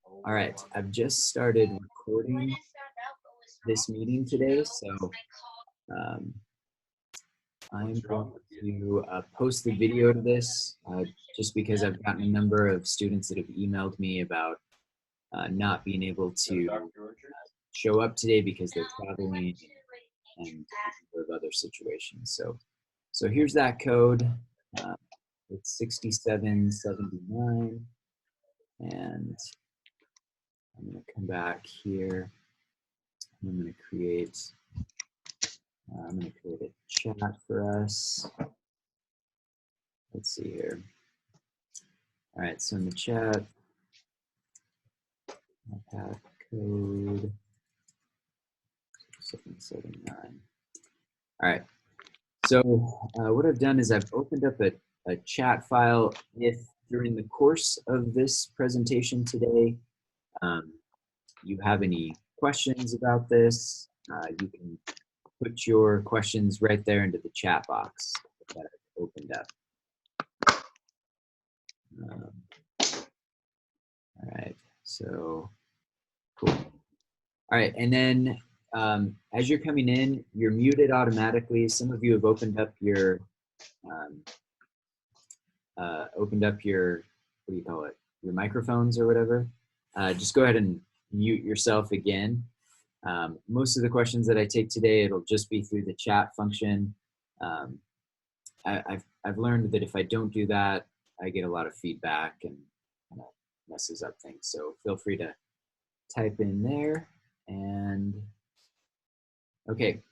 All right, I've just started recording this meeting today, so um, I'm going to post the video to this just because I've gotten a number of students that have emailed me about not being able to show up today because they're traveling and a number of other situations. So here's that code. Uh, it's 6779, and I'm going to come back here. I'm going to create a chat for us. Let's see here. All right, so in the chat, path code 779. All right, so what I've done is I've opened up a chat file. If during the course of this presentation today, you have any questions about this, you can put your questions right there into the chat box that I've opened up. All right, so cool. All right, and then as you're coming in, you're muted automatically. Some of you have opened up your what do you call it? Your microphones or whatever. Just go ahead and mute yourself again. Most of the questions that I take today, it'll just be through the chat function. I've learned that if I don't do that, I get a lot of feedback and kind of messes up things. So feel free to type in there. And okay,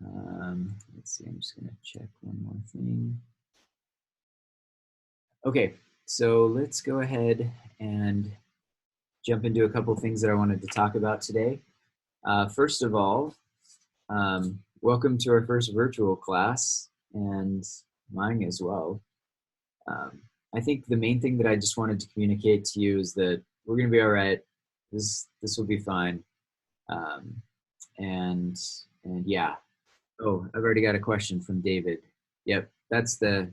let's see, I'm just gonna check one more thing. Okay, so let's go ahead and jump into a couple of things that I wanted to talk about today. First of all, welcome to our first virtual class, and mine as well. I think the main thing that I just wanted to communicate to you is that we're gonna be all right. This will be fine. And yeah. Oh, I've already got a question from David. Yep, that's the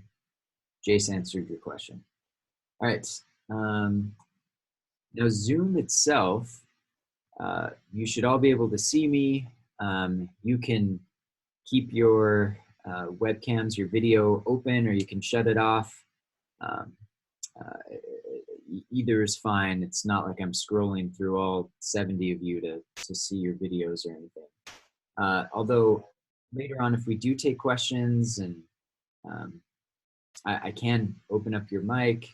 Jace answered your question. All right. Now Zoom itself, you should all be able to see me. You can keep your webcams, your video open, or you can shut it off. Either is fine. It's not like I'm scrolling through all 70 of you to see your videos or anything. Although later on, if we do take questions, and I can open up your mic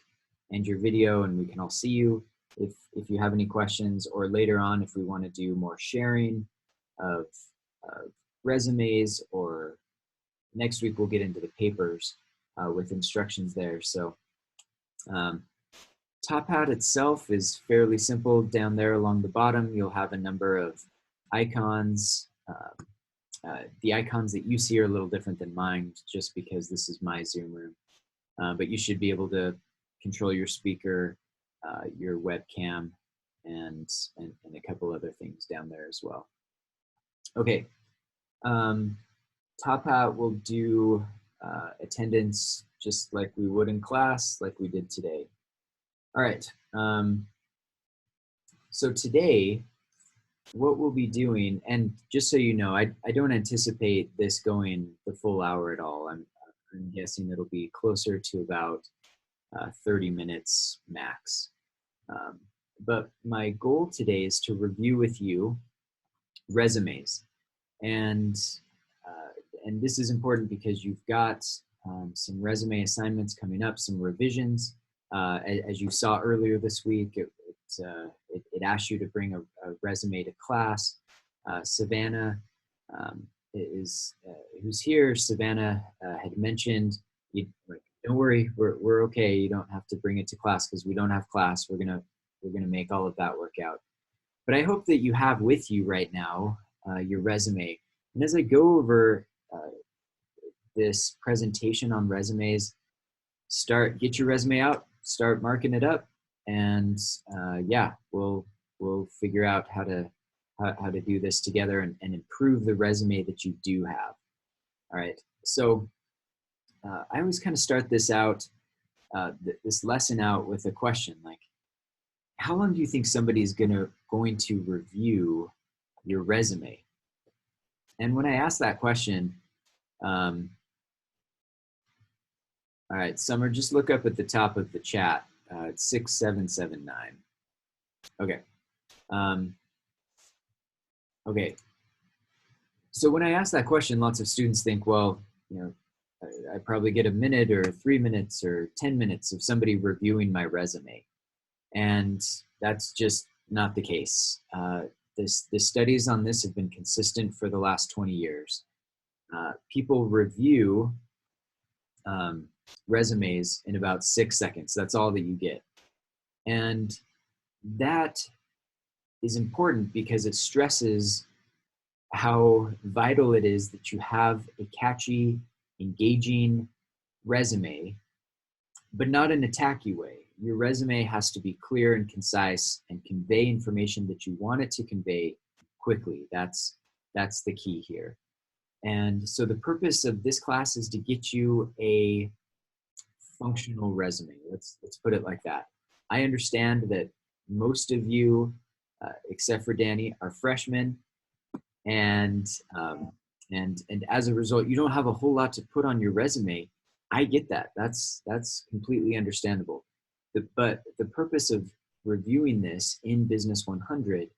and your video and we can all see you if you have any questions, or later on if we want to do more sharing of resumes, or next week we'll get into the papers with instructions there. So TopHat itself is fairly simple. Down there along the bottom, you'll have a number of icons. The icons that you see are a little different than mine, just because this is my Zoom room. But you should be able to control your speaker, your webcam, and a couple other things down there as well. Okay, TopHat will do attendance just like we would in class, like we did today. All right, so today, what we'll be doing, and just so you know, I don't anticipate this going the full hour at all. I'm guessing it'll be closer to about 30 minutes max. But my goal today is to review with you resumes. And this is important because you've got some resume assignments coming up, some revisions. As you saw earlier this week, it asked you to bring a resume to class. Savannah who's here. Savannah had mentioned, don't worry, we're okay. You don't have to bring it to class because we don't have class. We're gonna make all of that work out. But I hope that you have with you right now your resume. And as I go over this presentation on resumes, get your resume out, start marking it up, and yeah, we'll figure out how to do this together and improve the resume that you do have. All right, so I always kind of start this lesson out with a question like, how long do you think somebody's going to review your resume? And when I ask that question, all right, Summer, just look up at the top of the chat. It's 6779. Okay. Okay. So when I ask that question, lots of students think, well, I probably get a minute or 3 minutes or 10 minutes of somebody reviewing my resume. And that's just not the case. The studies on this have been consistent for the last 20 years. People review resumes in about 6 seconds. That's all that you get. And that is important because it stresses how vital it is that you have a catchy, engaging resume, but not in a tacky way. Your resume has to be clear and concise and convey information that you want it to convey quickly. That's the key here. And so the purpose of this class is to get you a functional resume. Let's put it like that. I understand that most of you, except for Danny, are freshmen, and as a result, you don't have a whole lot to put on your resume. I get that. That's completely understandable. But the purpose of reviewing this in Business 100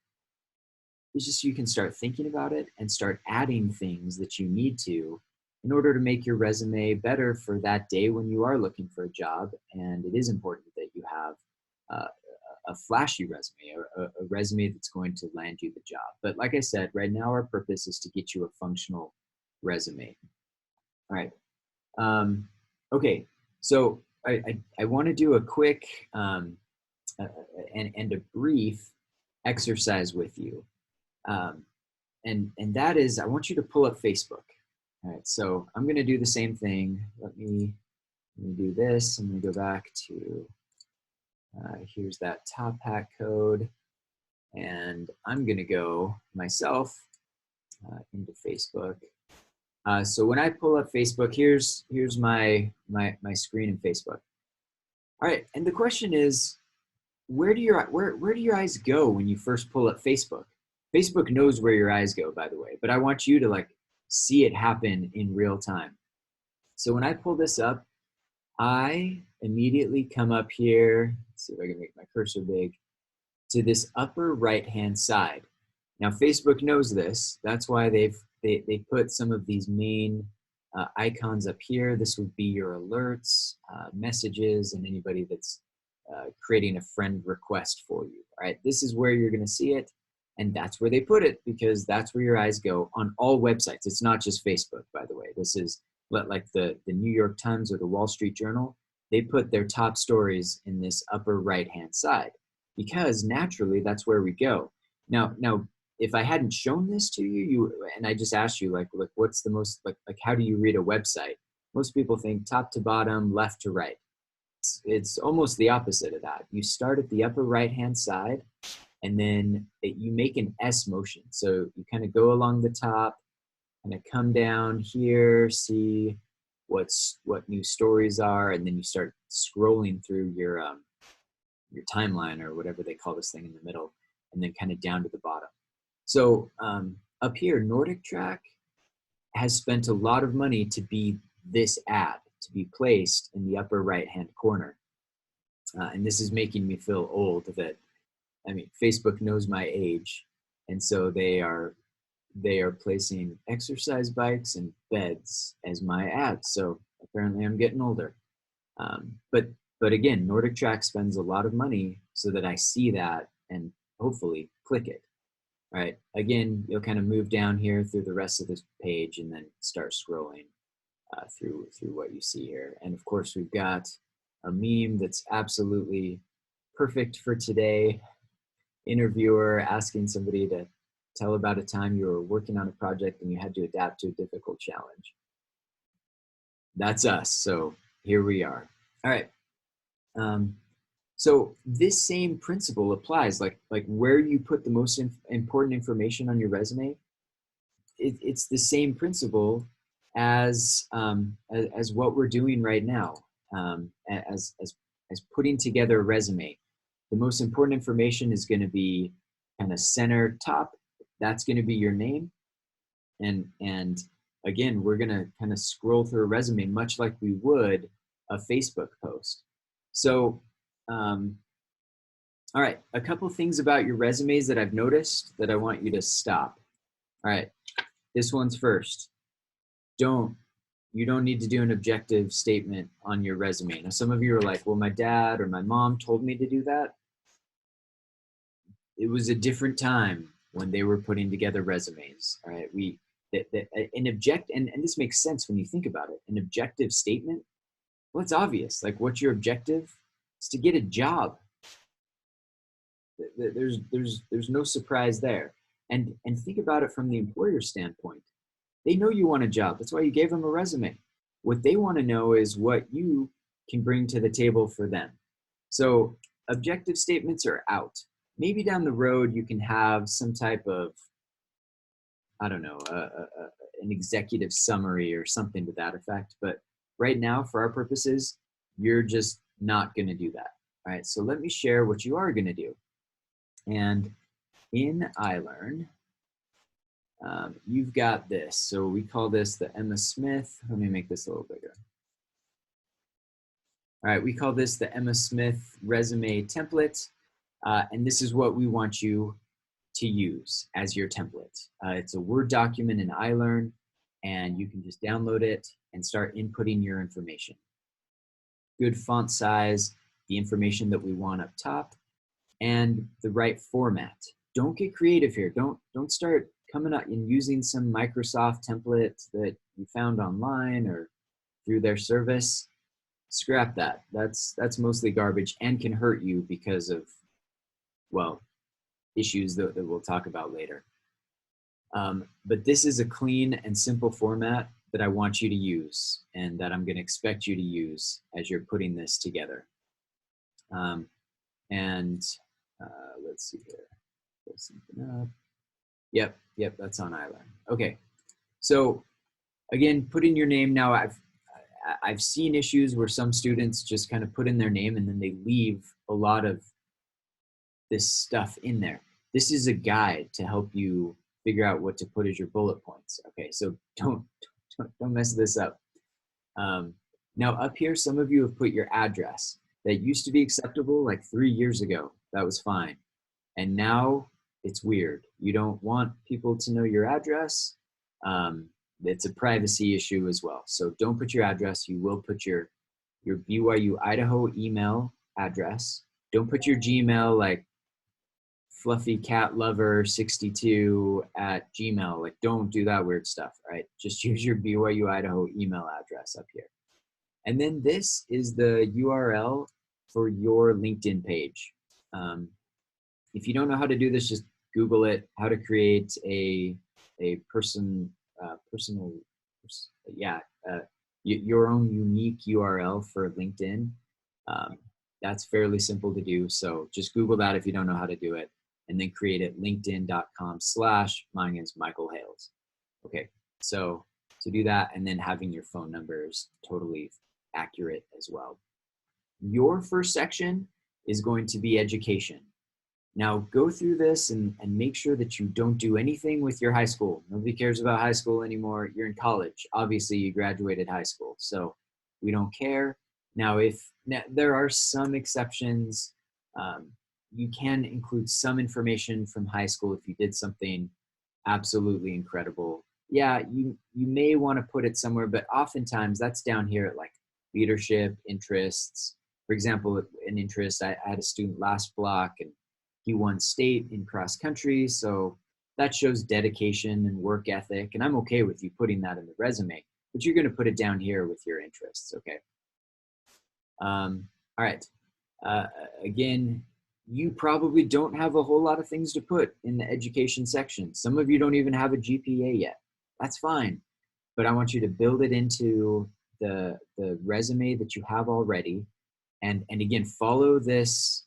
is just so you can start thinking about it and start adding things that you need to in order to make your resume better for that day when you are looking for a job. And it is important that you have a flashy resume, or a resume that's going to land you the job. But like I said, right now our purpose is to get you a functional resume. All right. Okay, so I want to do a quick and a brief exercise with you. And that is, I want you to pull up Facebook. All right, so I'm going to do the same thing. Let me do this. I'm going to go back to, here's that top hat code. And I'm going to go myself into Facebook. So when I pull up Facebook, here's my screen in Facebook. All right, and the question is, where do your eyes go when you first pull up Facebook? Facebook knows where your eyes go, by the way, but I want you to like see it happen in real time. So when I pull this up, I immediately come up here. Let's see if I can make my cursor big, to this upper right-hand side. Now Facebook knows this. That's why they put some of these main icons up here. This would be your alerts, messages, and anybody that's creating a friend request for you. All right, this is where you're going to see it, and that's where they put it because that's where your eyes go on all websites. It's not just Facebook, by the way. This is like the New York Times or the Wall Street Journal. They put their top stories in this upper right-hand side because naturally that's where we go. Now, if I hadn't shown this to you, and I just asked you like what's the most like how do you read a website? Most people think top to bottom, left to right. It's almost the opposite of that. You start at the upper right-hand side, and then you make an S motion. So you kind of go along the top, kind of come down here, see what new stories are, and then you start scrolling through your timeline or whatever they call this thing in the middle, and then kind of down to the bottom. So up here, NordicTrack has spent a lot of money to be this ad, to be placed in the upper right-hand corner. And this is making me feel old that, I mean, Facebook knows my age. And so they are placing exercise bikes and beds as my ads. So apparently I'm getting older. But again, NordicTrack spends a lot of money so that I see that and hopefully click it. All right, again, you'll kind of move down here through the rest of this page and then start scrolling through what you see here. And of course, we've got a meme that's absolutely perfect for today. Interviewer asking somebody to tell about a time you were working on a project and you had to adapt to a difficult challenge. That's us, so here we are. All right. So this same principle applies, like where you put the most important information on your resume. It's the same principle as what we're doing right now, as putting together a resume. The most important information is going to be kind of center top. That's going to be your name. And again, we're going to kind of scroll through a resume much like we would a Facebook post. So, all right, a couple things about your resumes that I've noticed that I want you to stop. All right, this one's first. You don't need to do an objective statement on your resume. Now, some of you are like, well, my dad or my mom told me to do that. It was a different time when they were putting together resumes. All right, and this makes sense when you think about it. An objective statement, well, it's obvious. Like, what's your objective? It's to get a job. There's no surprise there. And think about it from the employer standpoint. They know you want a job. That's why you gave them a resume. What they want to know is what you can bring to the table for them. So objective statements are out. Maybe down the road you can have some type of, I don't know, an executive summary or something to that effect. But right now, for our purposes, you're just not going to do that. All right, so let me share what you are going to do. And in iLearn, you've got this. So we call this the Emma Smith. Let me make this a little bigger. All right, we call this the Emma Smith resume template. And this is what we want you to use as your template. It's a Word document in iLearn, and you can just download it and start inputting your information. Good font size, the information that we want up top, and the right format. Don't get creative here. Don't start coming up and using some Microsoft template that you found online or through their service. Scrap that. That's mostly garbage and can hurt you because of, well, issues that we'll talk about later. But this is a clean and simple format that I want you to use and that I'm going to expect you to use as you're putting this together. Let's see here. Pull something up. Yep, that's on iLearn. Okay, so again, put in your name. Now I've seen issues where some students just kind of put in their name and then they leave a lot of this stuff in there. This is a guide to help you figure out what to put as your bullet points. Okay, so don't mess this up. Now up here, some of you have put your address. That used to be acceptable like 3 years ago. That was fine. And now it's weird. You don't want people to know your address. It's a privacy issue as well. So don't put your address. You will put your BYU Idaho email address. Don't put your Gmail like fluffycatlover62@gmail. Like, don't do that weird stuff, right? Just use your BYU Idaho email address up here. And then this is the URL for your LinkedIn page. If you don't know how to do this, just Google it, how to create your own unique URL for LinkedIn. That's fairly simple to do. So just Google that if you don't know how to do it, and then create it linkedin.com/mine is Michael Hales. Okay, so to do that, and then having your phone number is totally accurate as well. Your first section is going to be education. Now go through this and make sure that you don't do anything with your high school. Nobody cares about high school anymore. You're in college. Obviously you graduated high school, so we don't care. Now there are some exceptions. You can include some information from high school if you did something absolutely incredible. Yeah, you may want to put it somewhere, but oftentimes that's down here at like leadership, interests. For example, an interest, I had a student last block and he won state in cross country. So that shows dedication and work ethic. And I'm okay with you putting that in the resume, but you're going to put it down here with your interests. Okay. All right. Again, you probably don't have a whole lot of things to put in the education section. Some of you don't even have a GPA yet. That's fine. But I want you to build it into the resume that you have already. And again, follow this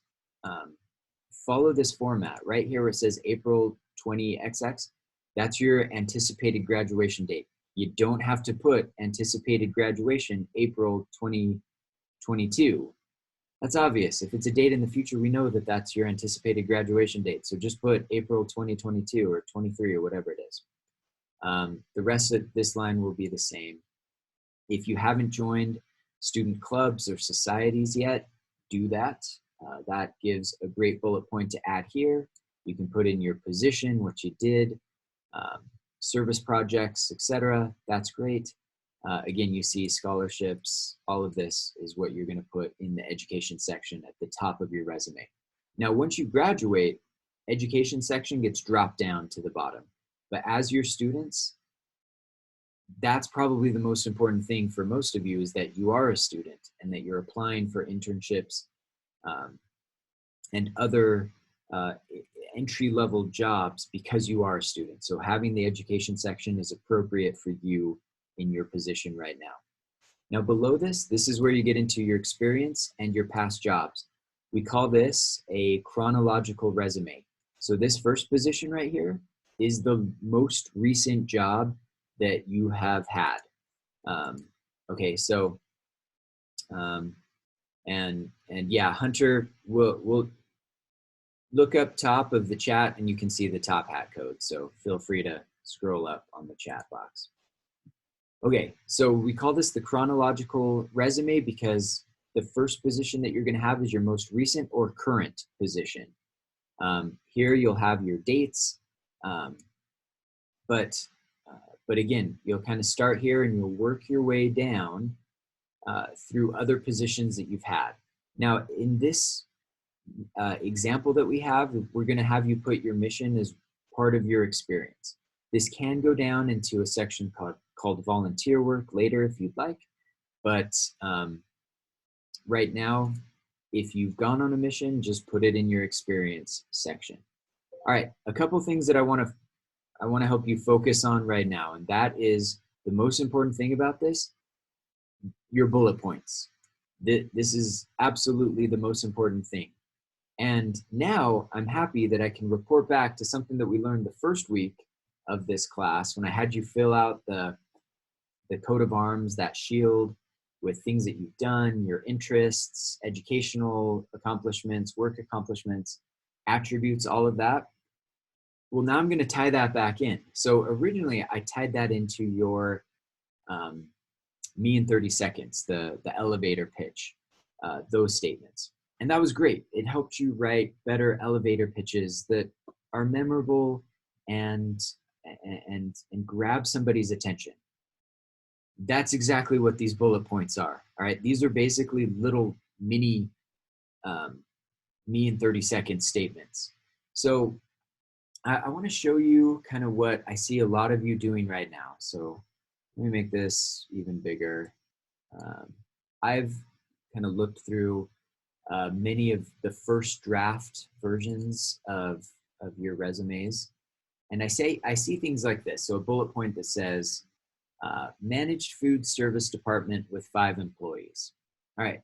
format right here where it says April 20XX. That's your anticipated graduation date. You don't have to put anticipated graduation April 2022. That's obvious. If it's a date in the future, we know that that's your anticipated graduation date. So just put April 2022 or 23 or whatever it is. The rest of this line will be the same. If you haven't joined student clubs or societies yet, do that. That gives a great bullet point to add here. You can put in your position, what you did, service projects, etc. That's great. Again, you see scholarships, all of this is what you're going to put in the education section at the top of your resume. Now, once you graduate, education section gets dropped down to the bottom. But as your students, that's probably the most important thing for most of you, is that you are a student and that you're applying for internships and other entry-level jobs because you are a student. So having the education section is appropriate for you in your position right now. Now below this is where you get into your experience and your past jobs. We call this a chronological resume. So this first position right here is the most recent job that you have had. Okay, so, and yeah, Hunter will look up top of the chat and you can see the top hat code. So feel free to scroll up on the chat box. Okay, so we call this the chronological resume because the first position that you're gonna have is your most recent or current position. Here you'll have your dates, but again, you'll kind of start here and you'll work your way down through other positions that you've had. Now, in this example that we have, we're gonna have you put your mission as part of your experience. This can go down into a section called volunteer work later if you'd like, but right now, if you've gone on a mission, just put it in your experience section. All right, a couple things that I want to help you focus on right now, and that is the most important thing about this, your bullet points. This is absolutely the most important thing. And now I'm happy that I can report back to something that we learned the first week of this class when I had you fill out the coat of arms, that shield with things that you've done, your interests, educational accomplishments, work accomplishments, attributes, all of that. Well, now I'm going to tie that back in. So originally I tied that into your me in 30 seconds, the elevator pitch, those statements. And that was great. It helped you write better elevator pitches that are memorable and grab somebody's attention. That's exactly what these bullet points are. All right, these are basically little mini me in 30 seconds statements. So I want to show you kind of what I see a lot of you doing right now. So let me make this even bigger. I've kind of looked through many of the first draft versions of your resumes, and I see things like this. So a bullet point that says, managed food service department with 5 employees. All right,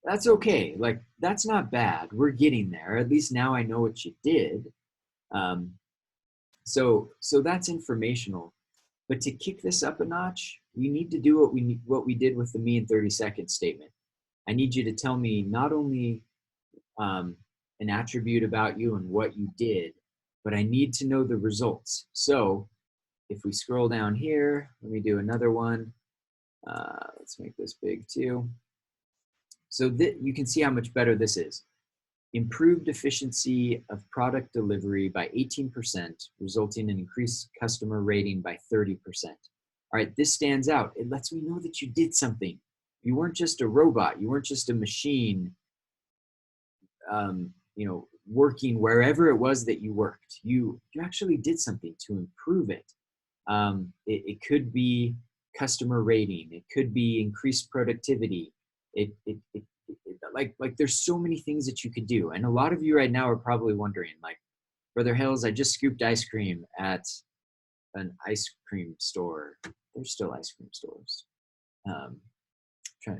that's okay. Like, that's not bad. We're getting there. At least now I know what you did. So that's informational. But to kick this up a notch, we need to do what we did with the me in 30 seconds statement. I need you to tell me not only an attribute about you and what you did, but I need to know the results. So if we scroll down here, let me do another one. Let's make this big too. So you can see how much better this is. Improved efficiency of product delivery by 18%, resulting in increased customer rating by 30%. All right, this stands out. It lets me know that you did something. You weren't just a robot. You weren't just a machine, working wherever it was that you worked. You actually did something to improve it. It could be customer rating. It could be increased productivity. Like there's so many things that you could do. And a lot of you right now are probably wondering, like, Brother Hills, I just scooped ice cream at an ice cream store. There's still ice cream stores.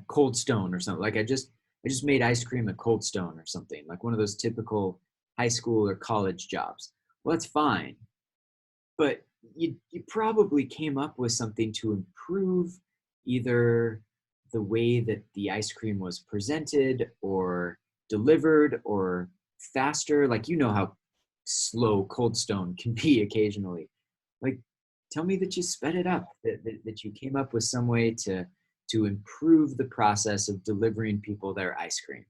Cold Stone or something. Like I just made ice cream at Cold Stone or something, like one of those typical high school or college jobs. Well, that's fine. But you probably came up with something to improve either the way that the ice cream was presented or delivered or faster. Like, you know how slow Cold Stone can be occasionally. Like, tell me that you sped it up, that you came up with some way to improve the process of delivering people their ice cream.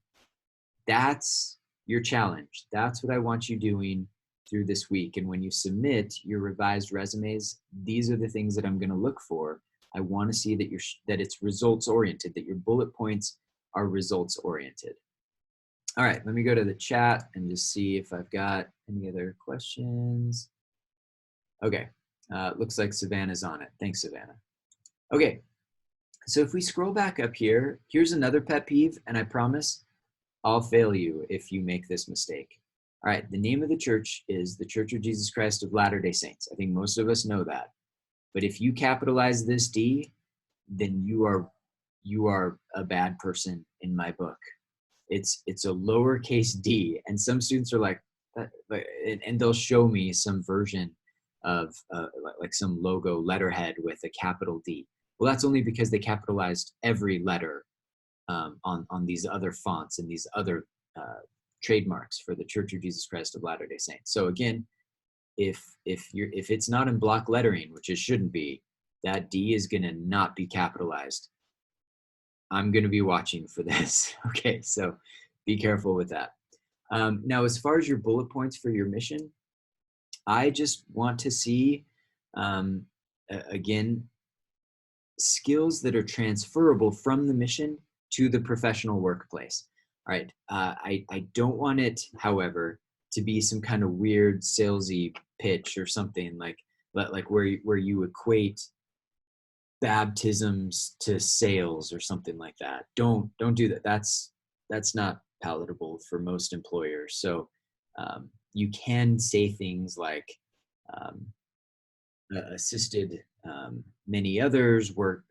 That's your challenge. That's what I want you doing through this week. And when you submit your revised resumes, these are the things that I'm going to look for. I want to see that that it's results oriented, that your bullet points are results oriented. All right, let me go to the chat and just see if I've got any other questions. Okay, looks like Savannah's on it. Thanks, Savannah. Okay, so if we scroll back up here, here's another pet peeve, and I promise I'll fail you if you make this mistake. All right, the name of the church is the Church of Jesus Christ of Latter-day Saints. I think most of us know that. But if you capitalize this D, then you are a bad person in my book. It's a lowercase d, and some students are like, and they'll show me some version of like some logo letterhead with a capital D. Well, that's only because they capitalized every letter on these other fonts and these other trademarks for the Church of Jesus Christ of Latter-day Saints. So again, if it's not in block lettering, which it shouldn't be, that D is going to not be capitalized. I'm going to be watching for this. Okay, so be careful with that. Now, as far as your bullet points for your mission, I just want to see, again, skills that are transferable from the mission to the professional workplace. All right, I don't want it, however, to be some kind of weird salesy pitch or something like where you equate baptisms to sales or something like that. Don't do that. That's not palatable for most employers. So you can say things like assisted many others work,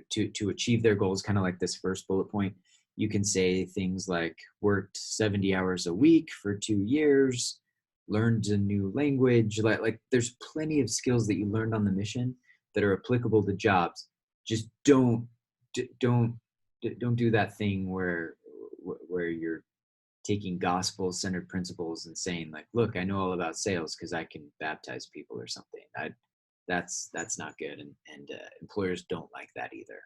to achieve their goals, kind of like this first bullet point. You can say things like worked 70 hours a week for 2 years, learned a new language. Like there's plenty of skills that you learned on the mission that are applicable to jobs. Just don't do that thing where you're taking gospel-centered principles and saying like, look, I know all about sales because I can baptize people or something. That's not good, and employers don't like that either.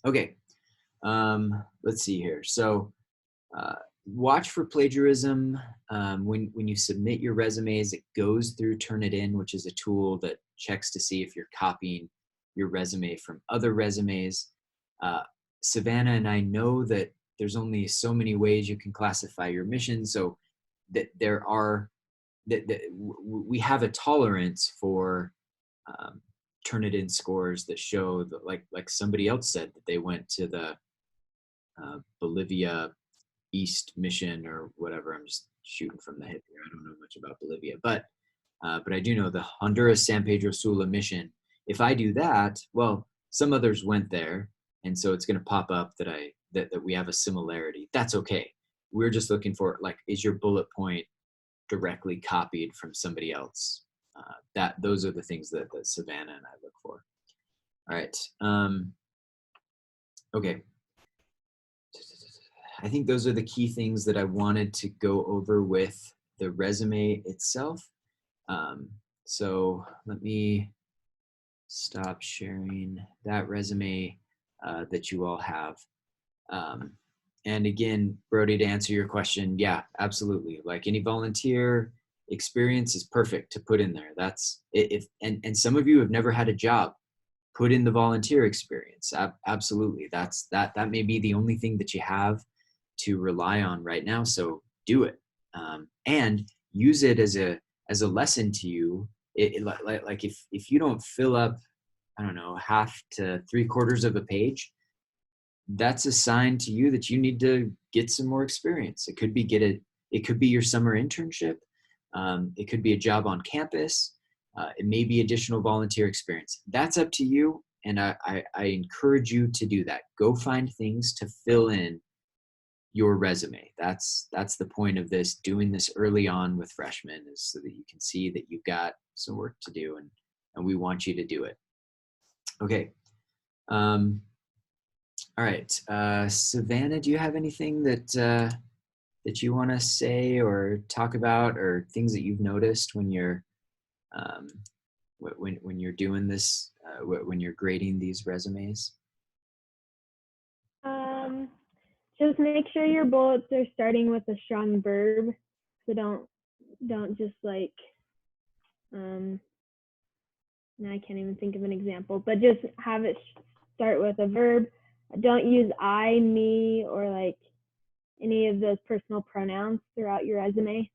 Okay, let's see here. So watch for plagiarism. When you submit your resumes, it goes through Turnitin, which is a tool that checks to see if you're copying your resume from other resumes. Savannah and I know that there's only so many ways you can classify your mission, so that we have a tolerance for Turnitin scores that show that, like somebody else said, that they went to the Bolivia East mission or whatever. I'm just shooting from the hip here. I don't know much about Bolivia, but I do know the Honduras San Pedro Sula mission. If I do that, well, some others went there, and so it's going to pop up that we have a similarity. That's okay. We're just looking for, like, is your bullet point directly copied from somebody else? Those are the things that Savannah and I look for. All right. Okay. I think those are the key things that I wanted to go over with the resume itself. So let me stop sharing that resume that you all have. And again, Brody, to answer your question, yeah, absolutely. Like any volunteer experience is perfect to put in there. That's and some of you have never had a job. Put in the volunteer experience. Absolutely. That may be the only thing that you have to rely on right now. So do it, and use it as a lesson to you. Like if you don't fill up, I don't know, half to 3/4 of a page, that's a sign to you that you need to get some more experience. It could be your summer internship. It could be a job on campus. It may be additional volunteer experience. That's up to you, and I encourage you to do that. Go find things to fill in your resume. That's the point of this, doing this early on with freshmen, is so that you can see that you've got some work to do, and we want you to do it. Okay. All right, Savannah, do you have anything that you want to say or talk about, or things that you've noticed when you're um, when you're doing this, when you're grading these resumes? Um, just make sure your bullets are starting with a strong verb. So don't just like now I can't even think of an example, but just have it start with a verb. Don't use I, me, or like any of those personal pronouns throughout your resume.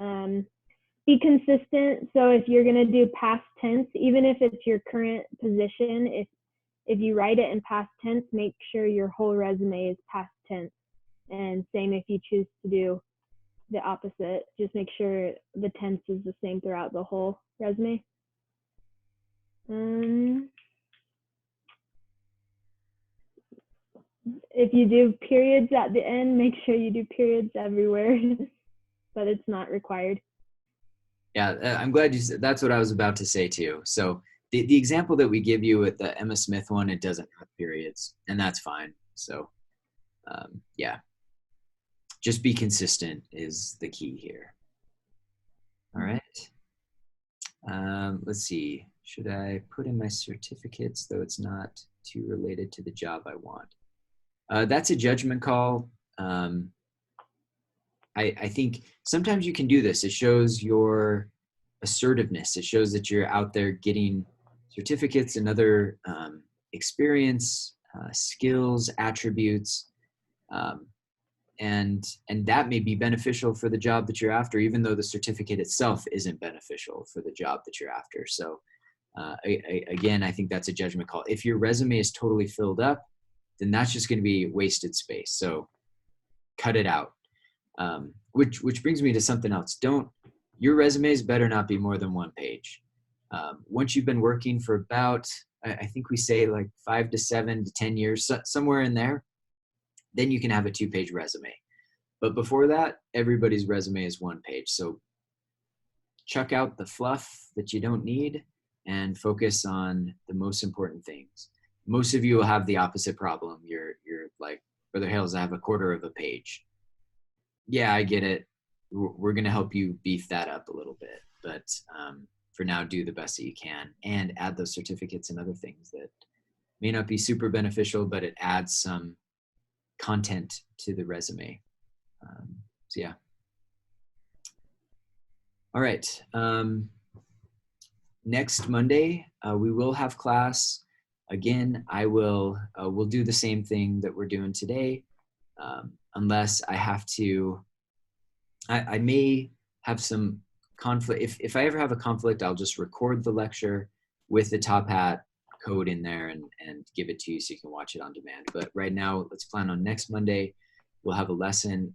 Um, be consistent. So if you're going to do past tense, even if it's your current position, if you write it in past tense, make sure your whole resume is past tense. And same if you choose to do the opposite, just make sure the tense is the same throughout the whole resume. If you do periods at the end, make sure you do periods everywhere, but it's not required. Yeah, I'm glad you said. That's what I was about to say too. So the example that we give you with the Emma Smith one, it doesn't have periods, and that's fine. So yeah, just be consistent is the key here. All right. Let's see. Should I put in my certificates, though it's not too related to the job I want? That's a judgment call. I think sometimes you can do this. It shows your assertiveness. It shows that you're out there getting certificates and other experience, skills, attributes, and that may be beneficial for the job that you're after, even though the certificate itself isn't beneficial for the job that you're after. So again, I think that's a judgment call. If your resume is totally filled up, then that's just going to be wasted space. So cut it out. Which brings me to something else. Your resumes better not be more than one page. Once you've been working for about, I think we say like 5 to 7 to 10 years, somewhere in there, then you can have a 2-page resume. But before that, everybody's resume is 1 page. So chuck out the fluff that you don't need and focus on the most important things. Most of you will have the opposite problem. You're like, Brother Hales, I have a quarter of a page. Yeah, I get it. We're going to help you beef that up a little bit. But for now, do the best that you can and add those certificates and other things that may not be super beneficial, but it adds some content to the resume. So yeah. All right. Next Monday, we will have class. Again, we'll do the same thing that we're doing today, unless I have to, I may have some conflict. If I ever have a conflict, I'll just record the lecture with the Top Hat code in there and give it to you so you can watch it on demand. But right now, let's plan on next Monday. We'll have a lesson.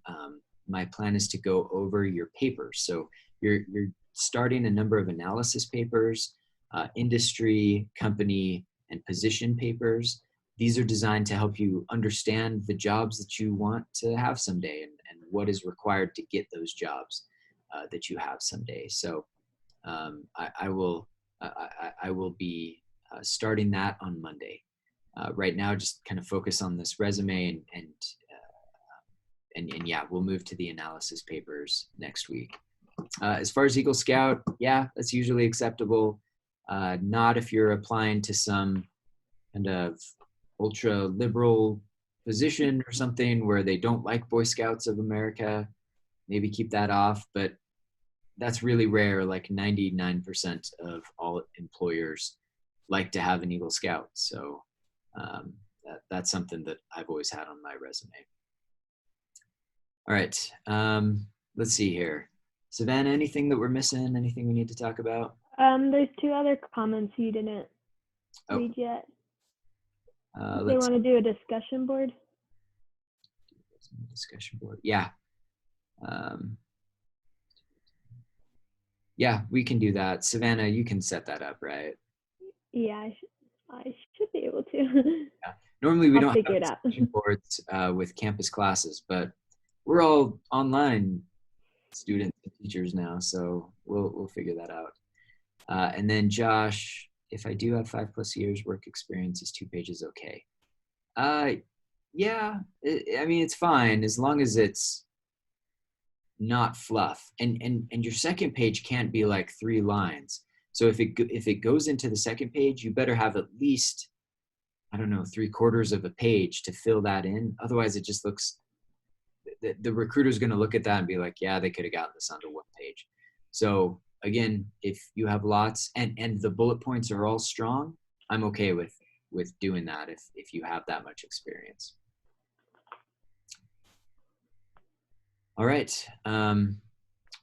My plan is to go over your papers. So you're starting a number of analysis papers, industry, company, and position papers. These are designed to help you understand the jobs that you want to have someday and what is required to get those jobs that you have someday. So I will be starting that on Monday. Right now, just kind of focus on this resume and yeah, we'll move to the analysis papers next week. As far as Eagle Scout, yeah, that's usually acceptable. Not if you're applying to some kind of ultra liberal position or something where they don't like Boy Scouts of America. Maybe keep that off, but that's really rare. Like 99% of all employers like to have an Eagle Scout. So that's something that I've always had on my resume. All right, let's see here. Savannah, anything that we're missing? Anything we need to talk about? There's 2 other comments you didn't read yet. They want to do a discussion board. Discussion board, yeah. Yeah, we can do that. Savannah, you can set that up, right? Yeah, I should be able to. Yeah. Normally we I'll don't figure have it out. discussion boards with campus classes, but we're all online students and teachers now, so we'll figure that out. And then Josh, if I do have 5+ years work experience, is 2 pages okay? Yeah, I mean, it's fine as long as it's not fluff. And your second page can't be like 3 lines. So if it goes into the second page, you better have at least, I don't know, 3/4 of a page to fill that in. Otherwise, it just looks, the recruiter's going to look at that and be like, yeah, they could have gotten this onto 1 page. So again, if you have lots and the bullet points are all strong, I'm okay with doing that if you have that much experience. All right.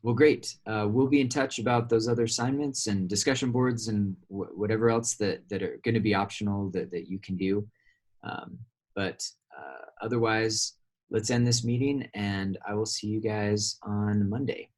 Well, great. We'll be in touch about those other assignments and discussion boards and whatever else that are going to be optional that you can do. But otherwise, let's end this meeting and I will see you guys on Monday.